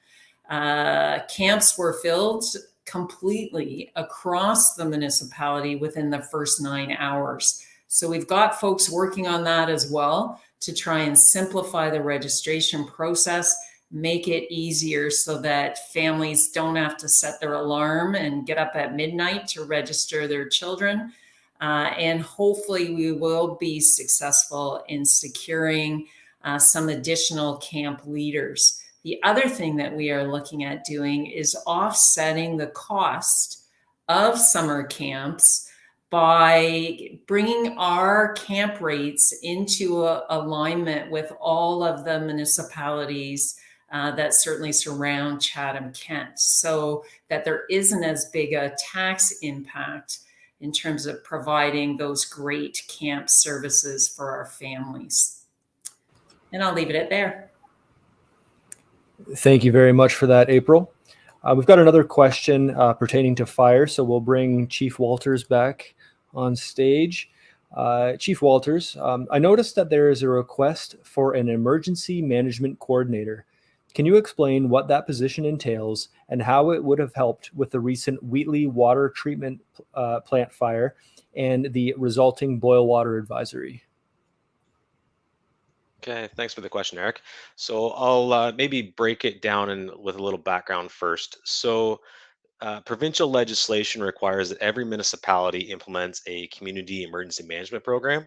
camps were filled completely across the municipality within the first 9 hours. So we've got folks working on that as well to try and simplify the registration process, make it easier so that families don't have to set their alarm and get up at midnight to register their children. And hopefully we will be successful in securing some additional camp leaders. The other thing that we are looking at doing is offsetting the cost of summer camps by bringing our camp rates into alignment with all of the municipalities that certainly surround Chatham-Kent, so that there isn't as big a tax impact in terms of providing those great camp services for our families. And I'll leave it at there. Thank you very much for that, April. We've got another question pertaining to fire, so we'll bring Chief Walters back on stage. Chief Walters, I noticed that there is a request for an emergency management coordinator. Can you explain what that position entails and how it would have helped with the recent Wheatley water treatment plant fire and the resulting boil water advisory? Okay, thanks for the question, Eric. So I'll maybe break it down with a little background first. So provincial legislation requires that every municipality implements a community emergency management program.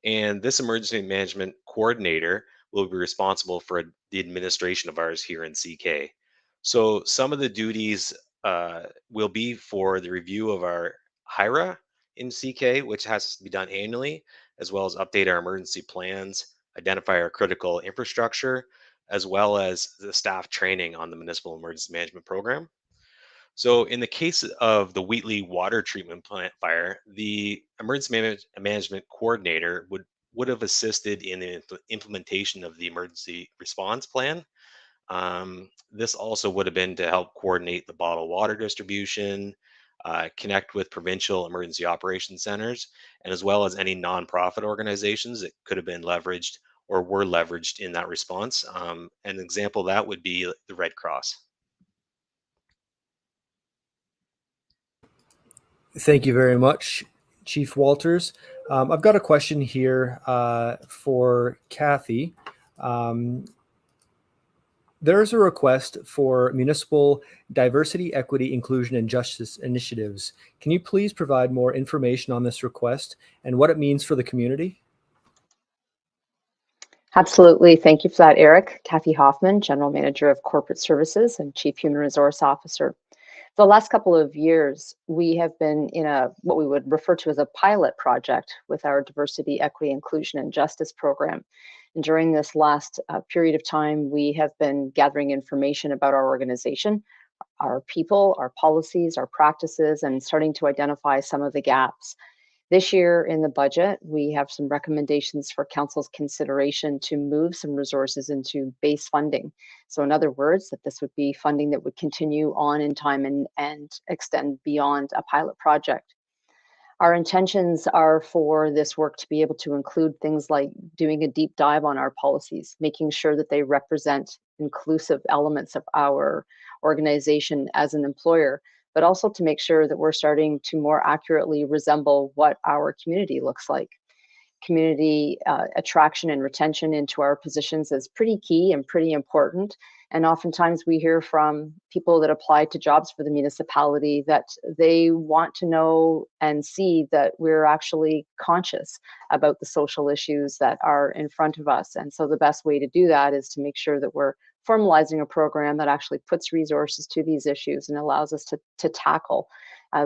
And this emergency management coordinator will be responsible for the administration of ours here in CK. So some of the duties will be for the review of our HIRA in CK, which has to be done annually, as well as update our emergency plans, identify our critical infrastructure, as well as the staff training on the municipal emergency management program. So in the case of the Wheatley water treatment plant fire, the emergency management coordinator would have assisted in the implementation of the emergency response plan. This also would have been to help coordinate the bottled water distribution, connect with provincial emergency operations centers, and as well as any nonprofit organizations that could have been leveraged or were leveraged in that response. An example of that would be the Red Cross. Thank you very much, Chief Walters. I've got a question here for Kathy. There's a request for municipal diversity, equity, inclusion, and justice initiatives. Can you please provide more information on this request and what it means for the community? Absolutely. Thank you for that, Eric. Kathy Hoffman, General Manager of Corporate Services and Chief Human Resource Officer. For the last couple of years, we have been in what we would refer to as a pilot project with our Diversity, Equity, Inclusion, and Justice program. And during this last period of time, we have been gathering information about our organization, our people, our policies, our practices, and starting to identify some of the gaps. This year in the budget, we have some recommendations for Council's consideration to move some resources into base funding. So in other words, that this would be funding that would continue on in time and extend beyond a pilot project. Our intentions are for this work to be able to include things like doing a deep dive on our policies, making sure that they represent inclusive elements of our organization as an employer, but also to make sure that we're starting to more accurately resemble what our community looks like. Community attraction and retention into our positions is pretty key and pretty important. And oftentimes we hear from people that apply to jobs for the municipality that they want to know and see that we're actually conscious about the social issues that are in front of us. And so the best way to do that is to make sure that we're formalizing a program that actually puts resources to these issues and allows us to tackle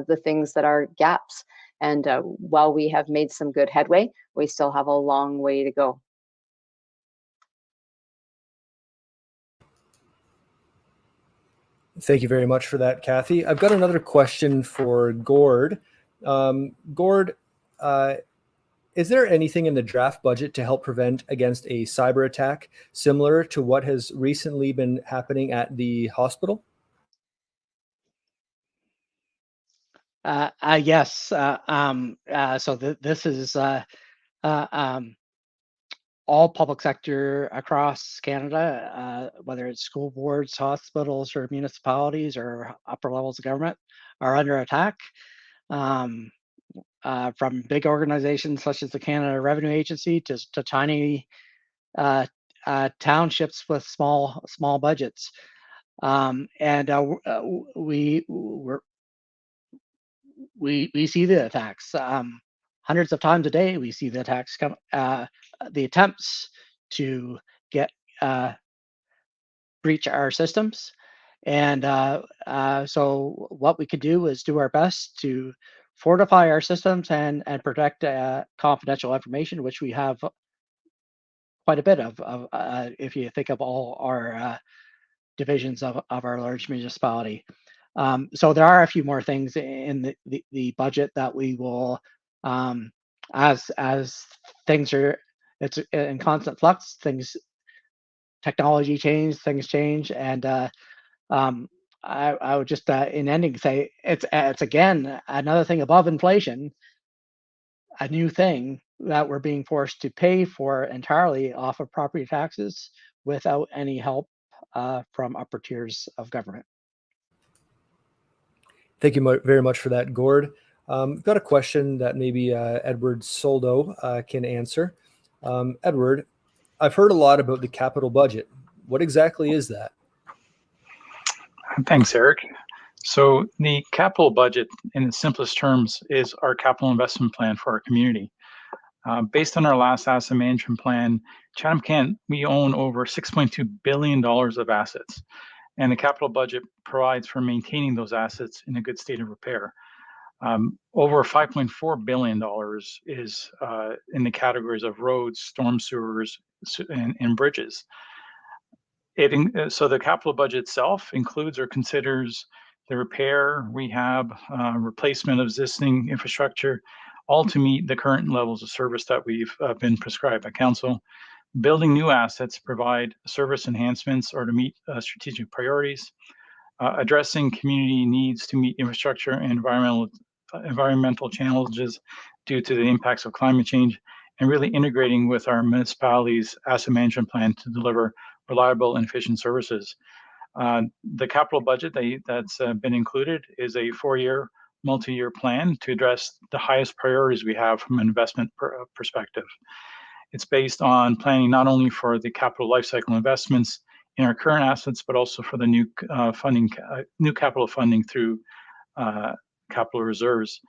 the things that are gaps. And while we have made some good headway, we still have a long way to go. Thank you very much for that, Kathy. I've got another question for Gord. Gord, is there anything in the draft budget to help prevent against a cyber attack similar to what has recently been happening at the hospital? Yes. So this is all public sector across Canada, whether it's school boards, hospitals, or municipalities, or upper levels of government, are under attack from big organizations such as the Canada Revenue Agency to tiny townships with small budgets. We see the attacks hundreds of times a day. We see the attacks come, the attempts to breach our systems, and so what we could do is do our best to fortify our systems and protect confidential information, which we have quite a bit of if you think of all our divisions of our large municipality. So there are a few more things in the budget that we will, as things are, it's in constant flux, technology change, things change, and I would just in ending say it's again another thing above inflation, a new thing that we're being forced to pay for entirely off of property taxes without any help from upper tiers of government. Thank you very much for that, Gord. I've got a question that maybe Edward Soldo can answer. Edward, I've heard a lot about the capital budget. What exactly is that? Thanks, Eric. So the capital budget, in its simplest terms, is our capital investment plan for our community. Based on our last asset management plan, Chatham-Kent, we own over $6.2 billion of assets. And the capital budget provides for maintaining those assets in a good state of repair. Over $5.4 billion is in the categories of roads, storm sewers, and bridges. So the capital budget itself includes or considers the repair, rehab, replacement of existing infrastructure, all to meet the current levels of service that we've been prescribed by Council. Building new assets provide service enhancements or to meet strategic priorities, addressing community needs to meet infrastructure and environmental challenges due to the impacts of climate change, and really integrating with our municipality's asset management plan to deliver reliable and efficient services. The capital budget that's been included is a 4-year, multi-year plan to address the highest priorities we have from an investment perspective. It's based on planning not only for the capital lifecycle investments in our current assets, but also for the new capital funding through capital reserves.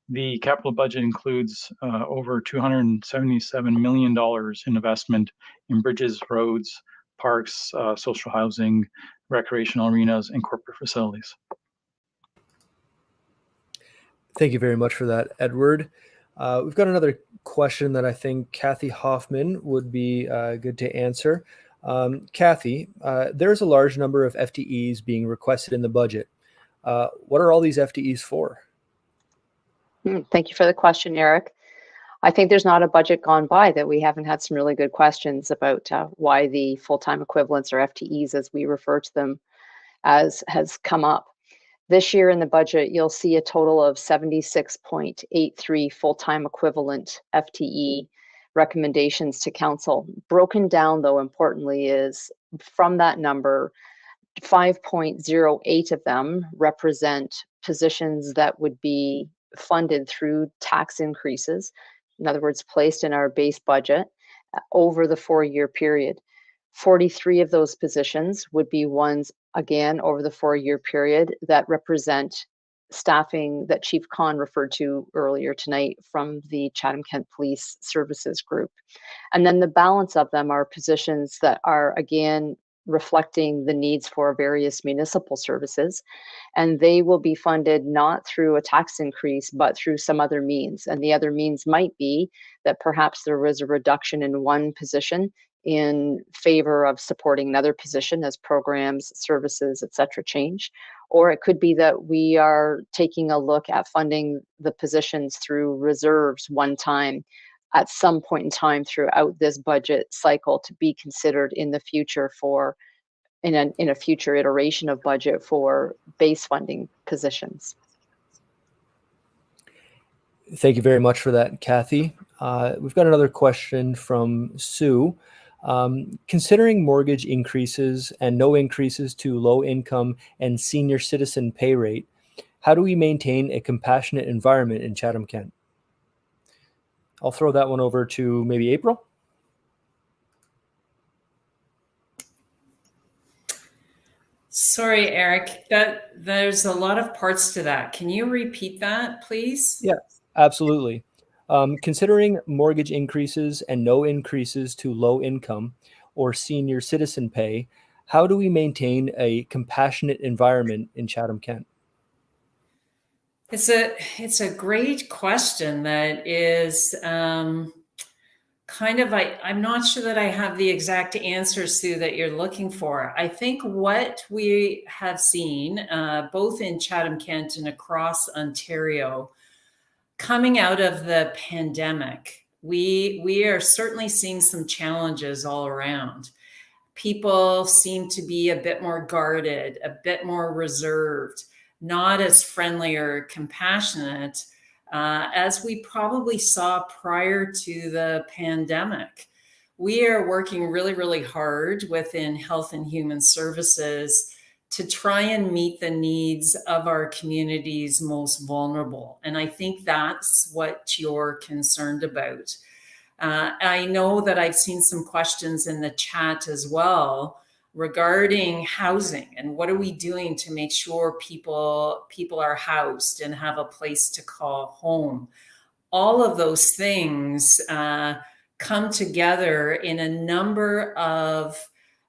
The capital budget includes over $277 million in investment in bridges, roads, parks, social housing, recreational arenas, and corporate facilities. Thank you very much for that, Edward. We've got another question that I think Kathy Hoffman would be good to answer. Kathy, there's a large number of FTEs being requested in the budget. What are all these FTEs for? Thank you for the question, Eric. I think there's not a budget gone by that we haven't had some really good questions about why the full-time equivalents, or FTEs as we refer to them, has come up. This year in the budget, you'll see a total of 76.83 full-time equivalent FTE recommendations to council. Broken down, though, importantly, is from that number, 5.08 of them represent positions that would be funded through tax increases, in other words, placed in our base budget over the 4-year period. 43 of those positions would be ones, again, over the 4-year period that represent staffing that Chief Khan referred to earlier tonight from the Chatham-Kent Police Services Group. And then the balance of them are positions that are, again, reflecting the needs for various municipal services, and they will be funded not through a tax increase, but through some other means. And the other means might be that perhaps there was a reduction in one position in favor of supporting another position as programs, services, etc. change. Or it could be that we are taking a look at funding the positions through reserves one time at some point in time throughout this budget cycle to be considered in the future for in a future iteration of budget for base funding positions. Thank you very much for that, Kathy. We've got another question from Sue. Considering mortgage increases and no increases to low income and senior citizen pay rate, how do we maintain a compassionate environment in Chatham-Kent? I'll throw that one over to maybe April. Sorry, Eric, there's a lot of parts to that. Can you repeat that, please? Yeah, absolutely. Considering mortgage increases and no increases to low income or senior citizen pay, how do we maintain a compassionate environment in Chatham-Kent? It's a great question that is kind of, I'm not sure that I have the exact answer, Sue, that you're looking for. I think what we have seen, both in Chatham-Kent and across Ontario, coming out of the pandemic, we are certainly seeing some challenges all around. People seem to be a bit more guarded, a bit more reserved, not as friendly or compassionate as we probably saw prior to the pandemic. We are working really, really hard within Health and Human Services to try and meet the needs of our community's most vulnerable. And I think that's what you're concerned about. I know that I've seen some questions in the chat as well regarding housing and what are we doing to make sure people are housed and have a place to call home. All of those things come together in a number of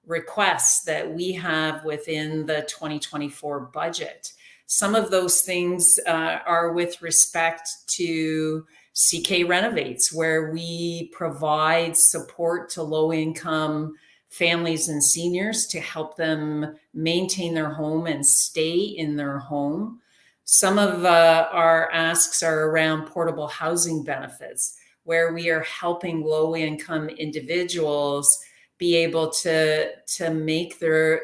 requests that we have within the 2024 budget. Some of those things are with respect to CK Renovates, where we provide support to low-income families and seniors to help them maintain their home and stay in their home. Some of our asks are around portable housing benefits, where we are helping low-income individuals be able to make their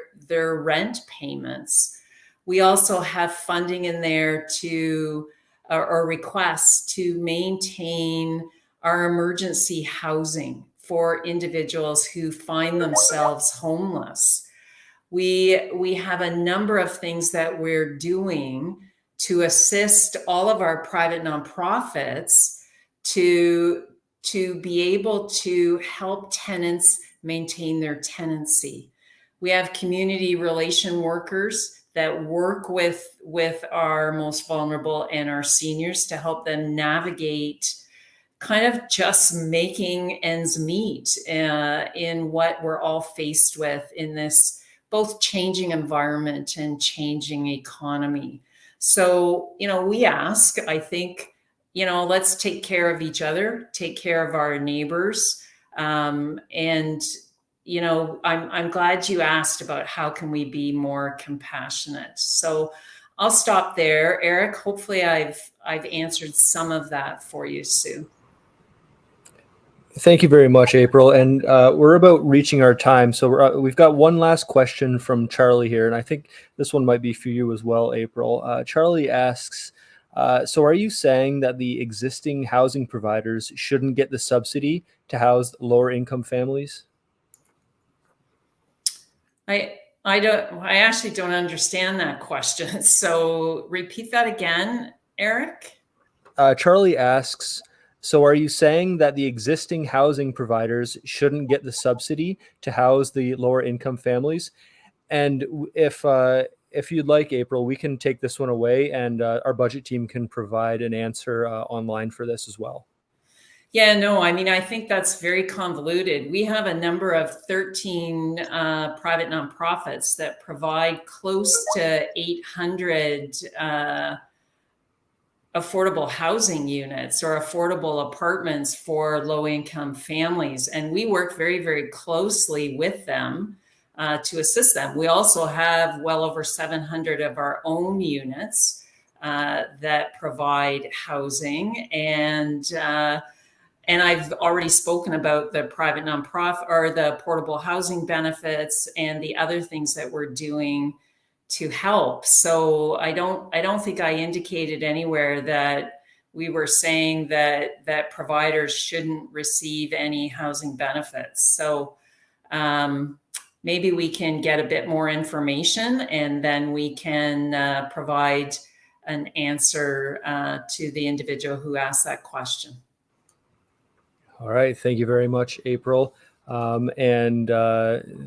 rent payments. We also have funding in there or requests to maintain our emergency housing for individuals who find themselves homeless. We have a number of things that we're doing to assist all of our private nonprofits to be able to help tenants maintain their tenancy. We have community relation workers that work with our most vulnerable and our seniors to help them navigate kind of just making ends meet in what we're all faced with in this both changing environment and changing economy. So, we ask, I think, let's take care of each other, take care of our neighbors. And, I'm glad you asked about how can we be more compassionate. So I'll stop there, Eric. Hopefully I've answered some of that for you, Sue. Thank you very much, April. And we're about reaching our time. So we've got one last question from Charlie here. And I think this one might be for you as well, April. Charlie asks, so are you saying that the existing housing providers shouldn't get the subsidy to house lower income families? I actually don't understand that question. So repeat that again, Eric. Charlie asks, so are you saying that the existing housing providers shouldn't get the subsidy to house the lower income families? And if you'd like, April, we can take this one away, and our budget team can provide an answer online for this as well. Yeah, no, I mean, I think that's very convoluted. We have a number of 13 private nonprofits that provide close to 800 affordable housing units or affordable apartments for low-income families. And we work very, very closely with them to assist them. We also have well over 700 of our own units that provide housing. And I've already spoken about the private nonprofit or the portable housing benefits and the other things that we're doing to help. So I don't think I indicated anywhere that we were saying that providers shouldn't receive any housing benefits. So maybe we can get a bit more information, and then we can provide an answer to the individual who asked that question. All right. Thank you very much, April. And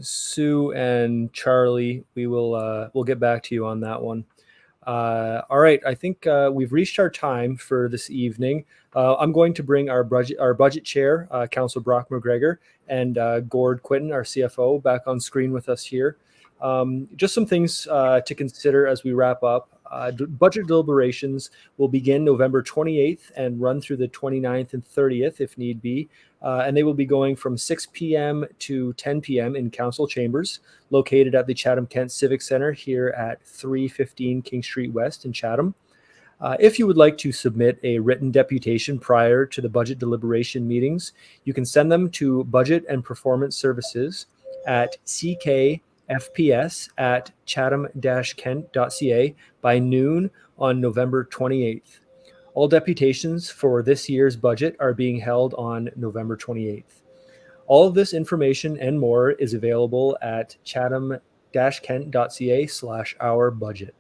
Sue and Charlie, we'll get back to you on that one. All right. I think we've reached our time for this evening. I'm going to bring our budget chair, Councillor Brock McGregor, and Gord Quinton, our CFO, back on screen with us here. Just some things to consider as we wrap up. Budget deliberations will begin November 28th and run through the 29th and 30th if need be. And they will be going from 6 p.m. to 10 p.m. in council chambers located at the Chatham-Kent Civic Centre here at 315 King Street West in Chatham. If you would like to submit a written deputation prior to the budget deliberation meetings, you can send them to Budget and Performance Services at ckfps@chatham-kent.ca by noon on November 28th. All deputations for this year's budget are being held on November 28th. All of this information and more is available at chatham-kent.ca/ourbudget.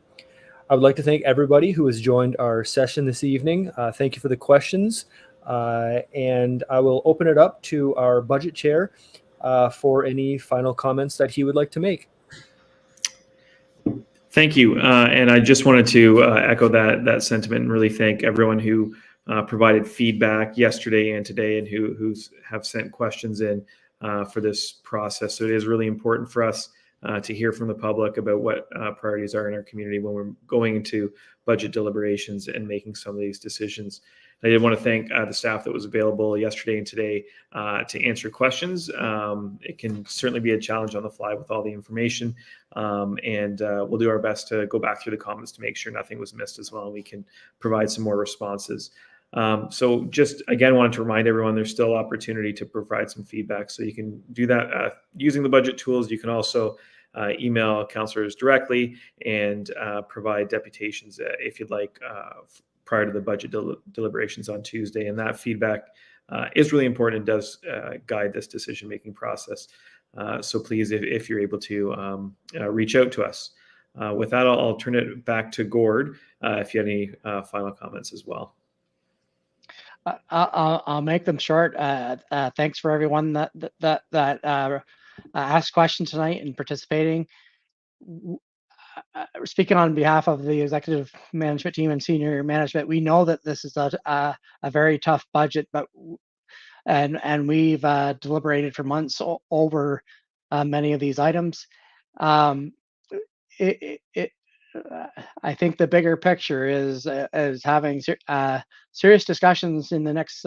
I would like to thank everybody who has joined our session this evening. Thank you for the questions. And I will open it up to our budget chair for any final comments that he would like to make. Thank you. And I just wanted to echo that sentiment and really thank everyone who provided feedback yesterday and today, and who have sent questions in for this process. So it is really important for us to hear from the public about what priorities are in our community when we're going into budget deliberations and making some of these decisions. I did want to thank the staff that was available yesterday and today to answer questions. It can certainly be a challenge on the fly with all the information, and we'll do our best to go back through the comments to make sure nothing was missed as well, and we can provide some more responses. So just again, wanted to remind everyone there's still opportunity to provide some feedback. So you can do that using the budget tools. You can also email councillors directly and provide deputations if you'd like prior to the budget deliberations on Tuesday. And that feedback is really important and does guide this decision-making process. So please, if you're able to reach out to us. With that, I'll turn it back to Gord if you have any final comments as well. I'll make them short. Thanks for everyone that asked questions tonight and participating. Speaking on behalf of the executive management team and senior management, we know that this is a very tough budget, and we've deliberated for months over many of these items. I think the bigger picture is having serious discussions in the next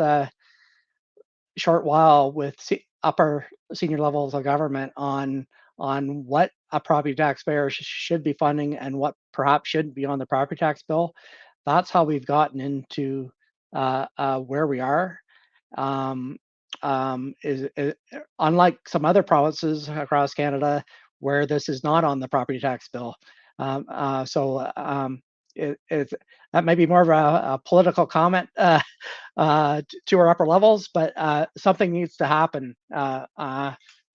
short while with upper senior levels of government on on what a property taxpayer should be funding and what perhaps shouldn't be on the property tax bill. That's how we've gotten into where we are. Is unlike some other provinces across Canada where this is not on the property tax bill. That may be more of a political comment to our upper levels, but something needs to happen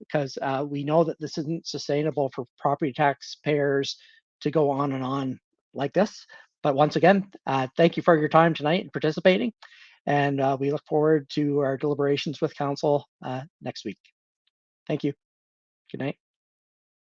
because we know that this isn't sustainable for property taxpayers to go on and on like this. But once again, thank you for your time tonight and participating. And we look forward to our deliberations with council next week. Thank you. Good night.